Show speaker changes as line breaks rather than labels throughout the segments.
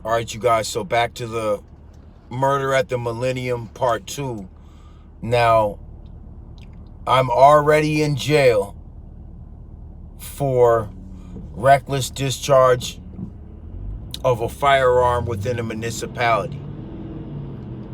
All right, you guys, so back to the murder at the Millennium Part 2. Now, I'm already in jail for reckless discharge of a firearm within a municipality.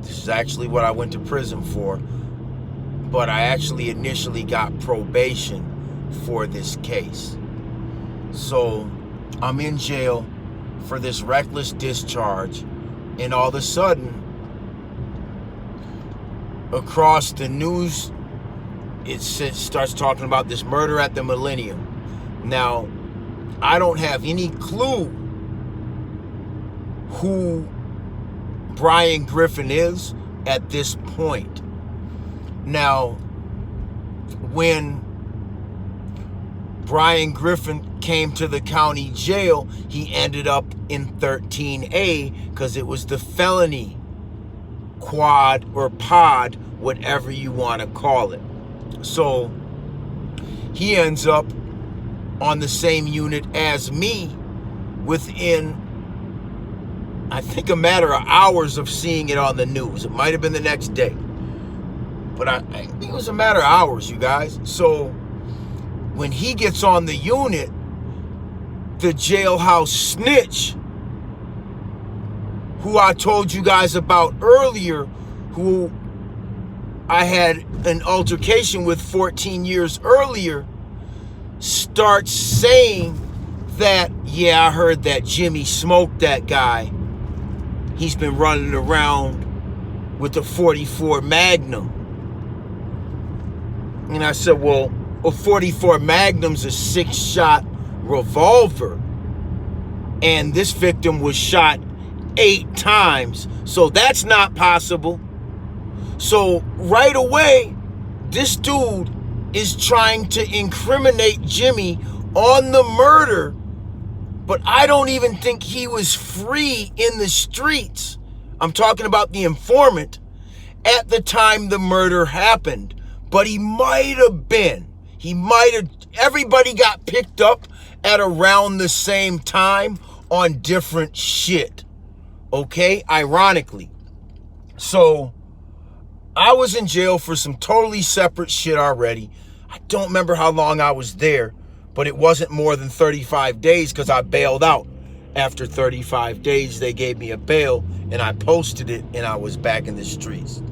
This is actually what I went to prison for, but I actually initially got probation for this case. So I'm in jail for this reckless discharge, and all of a sudden, across the news, it starts talking about this murder at the Millennium. Now, I don't have any clue who Brian Griffin is at this point. Now, when Brian Griffin came to the county jail, he ended up in 13A because it was the felony quad or pod, whatever you want to call it. So he ends up on the same unit as me within, I think, a matter of hours of seeing it on the news. It might have been the next day, but I think it was a matter of hours, you guys. So when he gets on the unit, the jailhouse snitch, who I told you guys about earlier, who I had an altercation with 14 years earlier, starts saying that, yeah, I heard that Jimmy smoked that guy. He's been running around with a 44 Magnum. And I said, well, a 44 Magnum's a 6-shot revolver, and this victim was shot 8 times, so that's not possible. So right away, this dude is trying to incriminate Jimmy on the murder, but I don't even think he was free in the streets. I'm talking about the informant at the time the murder happened, but he might have been. Everybody got picked up at around the same time on different shit. Okay? Ironically. So I was in jail for some totally separate shit already. I don't remember how long I was there, but it wasn't more than 35 days because I bailed out. After 35 days, they gave me a bail, and I posted it, and I was back in the streets.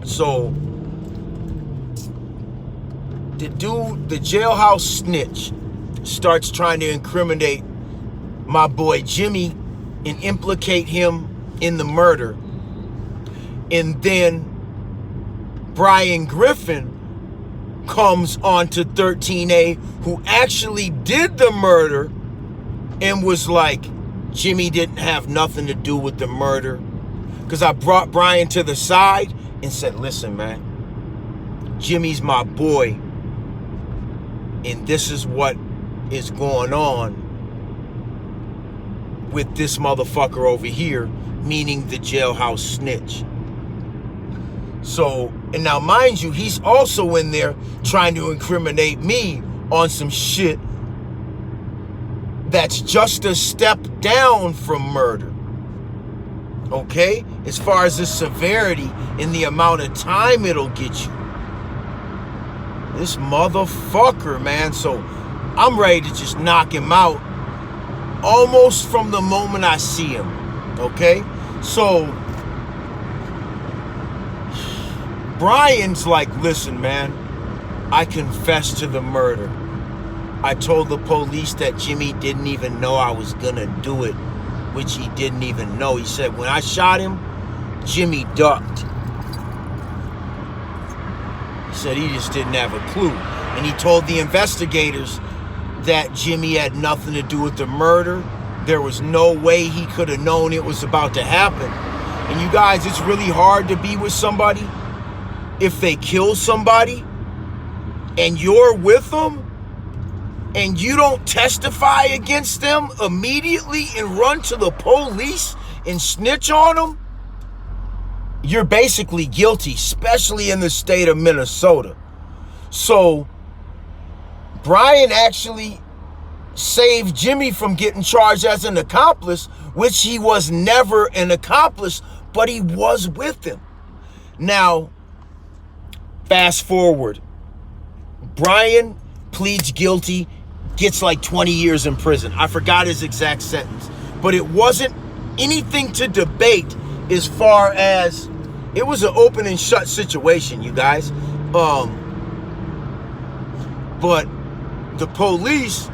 So the dude, the jailhouse snitch, starts trying to incriminate my boy Jimmy and implicate him in the murder. And then Brian Griffin comes onto 13A, who actually did the murder, and was like, Jimmy didn't have nothing to do with the murder. Because I brought Brian to the side and said, listen, man, Jimmy's my boy, and this is what is going on with this motherfucker over here, meaning the jailhouse snitch. So, and now mind you, he's also in there trying to incriminate me on some shit that's just a step down from murder. Okay? As far as the severity and the amount of time it'll get you. This motherfucker, man. So I'm ready to just knock him out almost from the moment I see him. Okay? So Brian's like, listen, man, I confessed to the murder. I told the police that Jimmy didn't even know I was gonna do it, which he didn't even know. He said when I shot him, Jimmy ducked. He said he just didn't have a clue. And he told the investigators that Jimmy had nothing to do with the murder. There was no way he could have known it was about to happen. And you guys, it's really hard to be with somebody if they kill somebody and you're with them and you don't testify against them immediately and run to the police and snitch on them. You're basically guilty, especially in the state of Minnesota. So Brian actually saved Jimmy from getting charged as an accomplice, which he was never an accomplice, but he was with him. Now, fast forward. Brian pleads guilty, gets like 20 years in prison. I forgot his exact sentence, but it wasn't anything to debate as far as it was an open and shut situation, you guys. But the police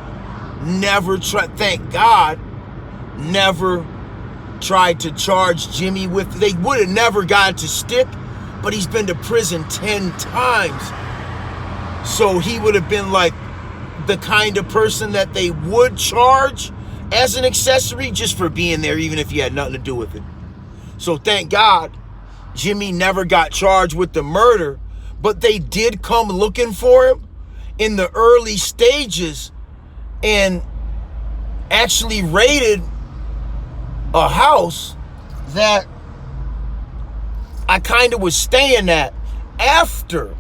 never tried, thank God, never tried to charge Jimmy with, they would have never got to stick, but he's been to prison 10 times. So he would have been like the kind of person that they would charge as an accessory just for being there, even if he had nothing to do with it. So thank God Jimmy never got charged with the murder, but they did come looking for him in the early stages and actually raided a house that I kind of was staying at after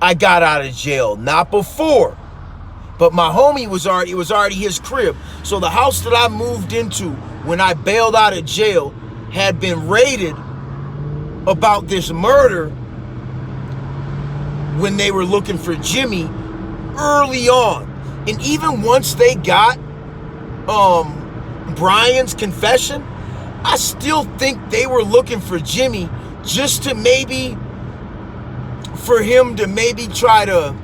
I got out of jail, not before. But my homie was already, it was already his crib. So the house that I moved into when I bailed out of jail had been raided about this murder when they were looking for Jimmy early on. And even once they got Brian's confession, I still think they were looking for Jimmy just to maybe, for him to maybe try to,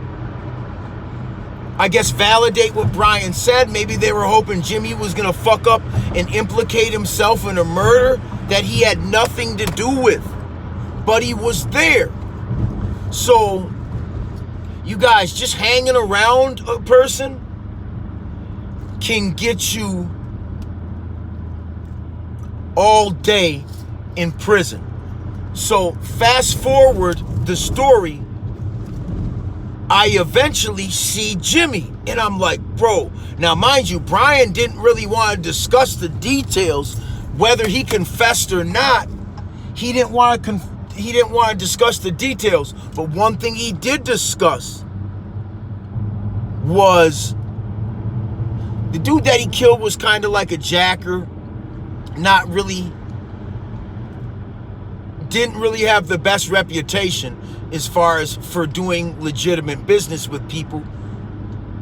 I guess, validate what Brian said. Maybe they were hoping Jimmy was gonna fuck up and implicate himself in a murder that he had nothing to do with, but he was there. So you guys, just hanging around a person can get you all day in prison. So fast forward the story, I eventually see Jimmy, and I'm like, bro. Now, mind you, Brian didn't really want to discuss the details, whether he confessed or not. He didn't want to discuss the details. But one thing he did discuss was the dude that he killed was kind of like a jacker, didn't really have the best reputation as far as for doing legitimate business with people.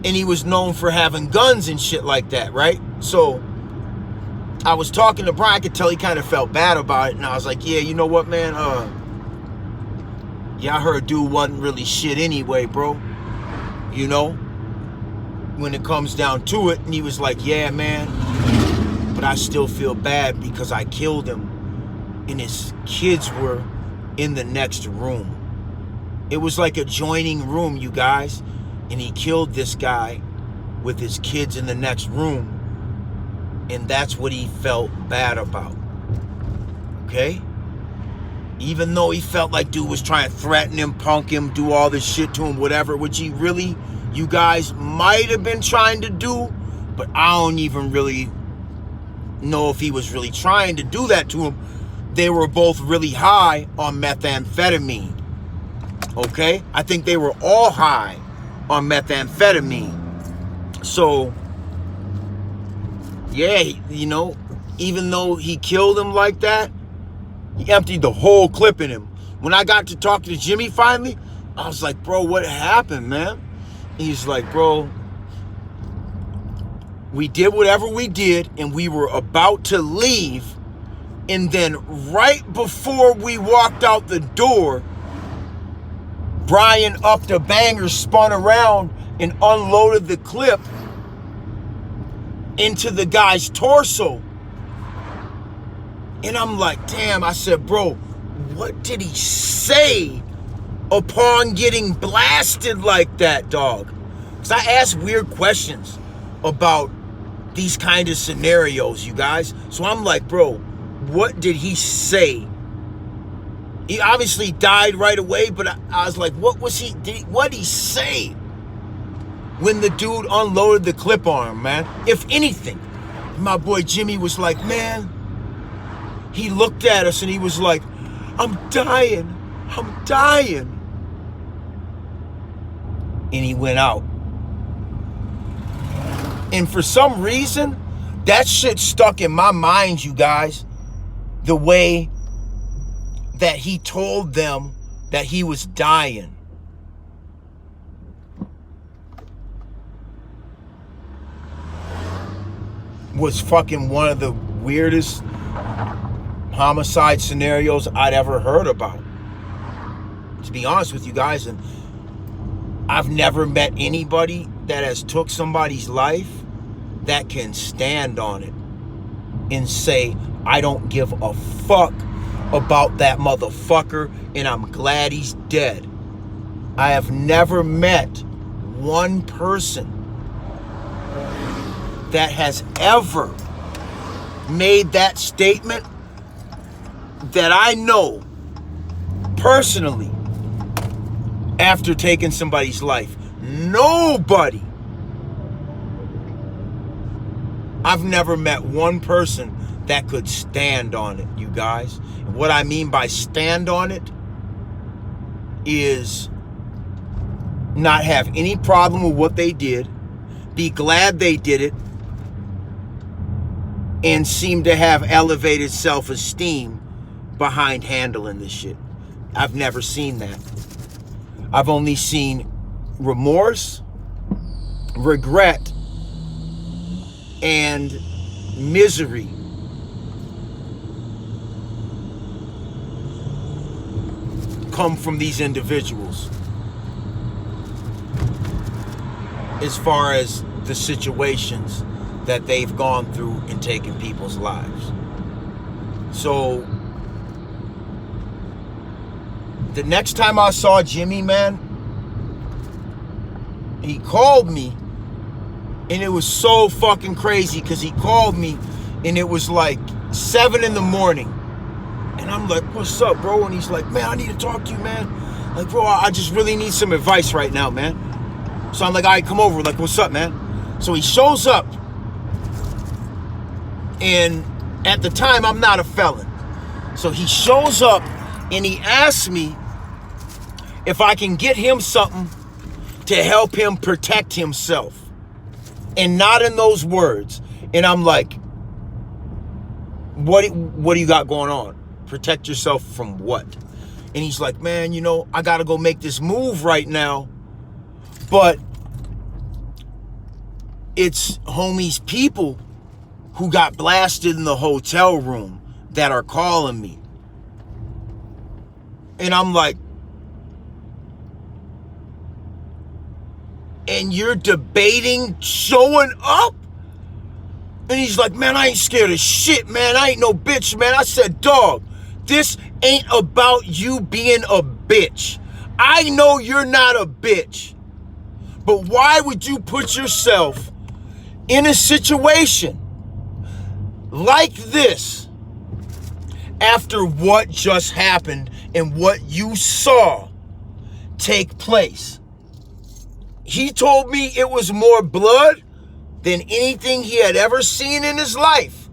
And he was known for having guns and shit like that, right? So I was talking to Brian, I could tell he kind of felt bad about it. And I was like, yeah, you know what, man? Yeah, I heard dude wasn't really shit anyway, bro. You know, when it comes down to it. And he was like, yeah, man, but I still feel bad because I killed him and his kids were in the next room. It was like adjoining room, you guys. And he killed this guy with his kids in the next room. And that's what he felt bad about. Okay? Even though he felt like dude was trying to threaten him, punk him, do all this shit to him, whatever, which he really, you guys, might have been trying to do. But I don't even really know if he was really trying to do that to him. They were both really high on methamphetamine. Okay? I think they were all high on methamphetamine. So, yeah, you know, even though he killed him like that, he emptied the whole clip in him. When I got to talk to Jimmy finally, I was like, bro, what happened, man? He's like, bro, we did whatever we did and we were about to leave. And then right before we walked out the door, Brian upped a banger, spun around and unloaded the clip into the guy's torso. And I'm like, damn, I said, bro, what did he say upon getting blasted like that, dog? Because I ask weird questions about these kind of scenarios, you guys. So I'm like, bro, what did he say? He obviously died right away, but I was like, what was he, what did he say when the dude unloaded the clip on him, man? If anything, my boy Jimmy was like, man, he looked at us and he was like, I'm dying. And he went out. And for some reason, that shit stuck in my mind, you guys. The way that he told them that he was dying. Was fucking one of the weirdest homicide scenarios I'd ever heard about. To be honest with you guys, and I've never met anybody that has took somebody's life that can stand on it and say, I don't give a fuck about that motherfucker and I'm glad he's dead. I have never met one person that has ever made that statement that I know personally after taking somebody's life. Nobody. I've never met one person that could stand on it, you guys. And what I mean by stand on it is not have any problem with what they did, be glad they did it, and seem to have elevated self-esteem behind handling this shit. I've never seen that. I've only seen remorse, regret, and misery come from these individuals as far as the situations that they've gone through in taking people's lives. So the next time I saw Jimmy, man, he called me, and it was so fucking crazy because he called me and it was like 7 in the morning. And I'm like, what's up, bro? And he's like, man, I need to talk to you, man. Like, bro, I just really need some advice right now, man. So I'm like, all right, come over. Like, what's up, man? So he shows up. And at the time, I'm not a felon. So he shows up and he asks me if I can get him something to help him protect himself. And not in those words. And I'm like, what do you got going on? Protect yourself from what? And he's like, man, you know, I got to go make this move right now. But it's homie's people who got blasted in the hotel room that are calling me. And I'm like, and you're debating showing up? And he's like, man, I ain't scared of shit, man. I ain't no bitch, man. I said, dog, this ain't about you being a bitch. I know you're not a bitch. But why would you put yourself in a situation like this after what just happened and what you saw take place? He told me it was more blood than anything he had ever seen in his life.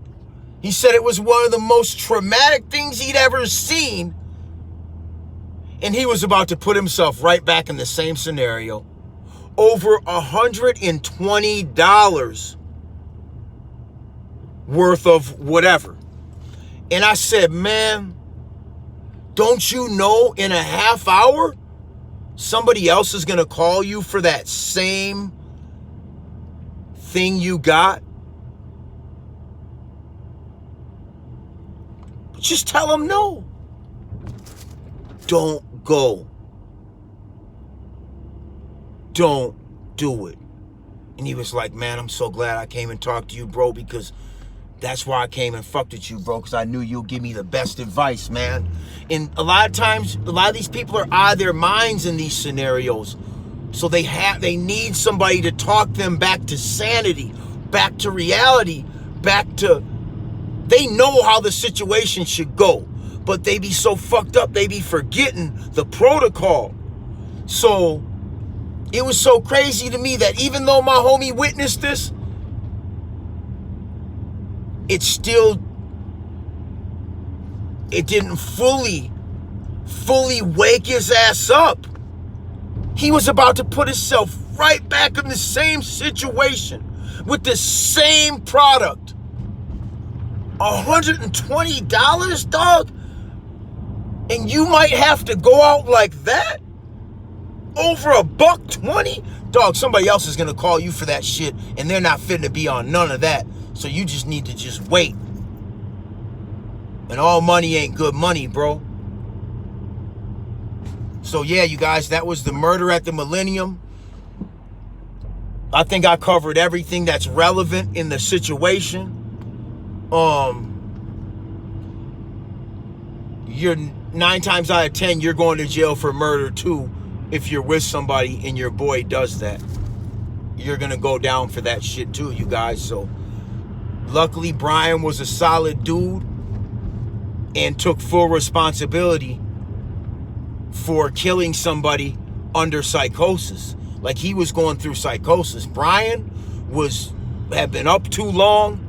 He said it was one of the most traumatic things he'd ever seen. And he was about to put himself right back in the same scenario. Over $120 worth of whatever. And I said, man, don't you know in a half hour somebody else is going to call you for that same thing you got? Just tell them no. Don't go. Don't do it. And he was like, man, I'm so glad I came and talked to you, bro, because that's why I came and fucked with you, bro, because I knew you'll give me the best advice, man. And a lot of times, a lot of these people are out of their minds in these scenarios. So they need somebody to talk them back to sanity, back to reality, back to, they know how the situation should go, but they be so fucked up, they be forgetting the protocol. So it was so crazy to me that even though my homie witnessed this, it didn't fully wake his ass up. He was about to put himself right back in the same situation. with the same product. $120, dog? And you might have to go out like that? Over $120? Dog, somebody else is gonna call you for that shit, and they're not fitting to be on none of that. So you just need to just wait. And all money ain't good money, bro. So yeah, you guys, that was the murder at the Millennium. I think I covered everything that's relevant in the situation. You're 9 times out of 10, you're going to jail for murder too. If you're with somebody and your boy does that, you're gonna go down for that shit too, you guys. So luckily Brian was a solid dude and took full responsibility for killing somebody under psychosis. Like, he was going through psychosis. Brian had been up too long.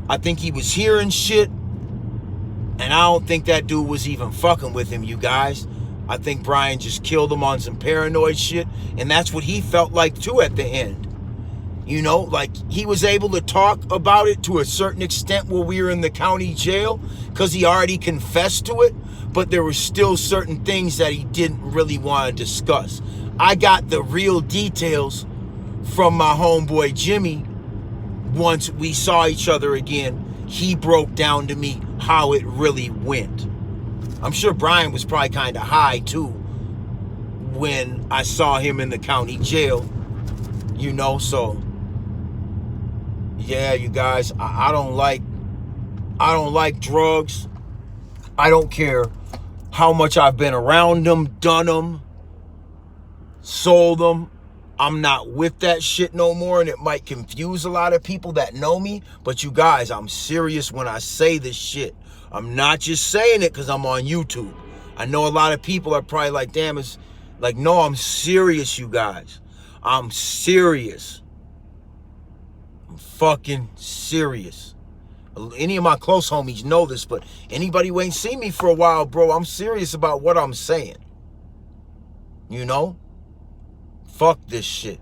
I think he was hearing shit, and I don't think that dude was even fucking with him, you guys. I think Brian just killed him on some paranoid shit, and that's what he felt like too at the end. You know, like, he was able to talk about it to a certain extent while we were in the county jail because he already confessed to it, but there were still certain things that he didn't really want to discuss. I got the real details from my homeboy Jimmy. Once we saw each other again, he broke down to me how it really went. I'm sure Brian was probably kind of high too when I saw him in the county jail, you know. So yeah, you guys, I don't like drugs. I don't care how much I've been around them, done them, sold them. I'm not with that shit no more, and it might confuse a lot of people that know me. But you guys, I'm serious when I say this shit. I'm not just saying it because I'm on YouTube. I know a lot of people are probably like, damn, it's like, no, I'm serious, you guys. I'm serious. I'm fucking serious. Any of my close homies know this, but anybody who ain't seen me for a while, bro, I'm serious about what I'm saying. You know? Fuck this shit.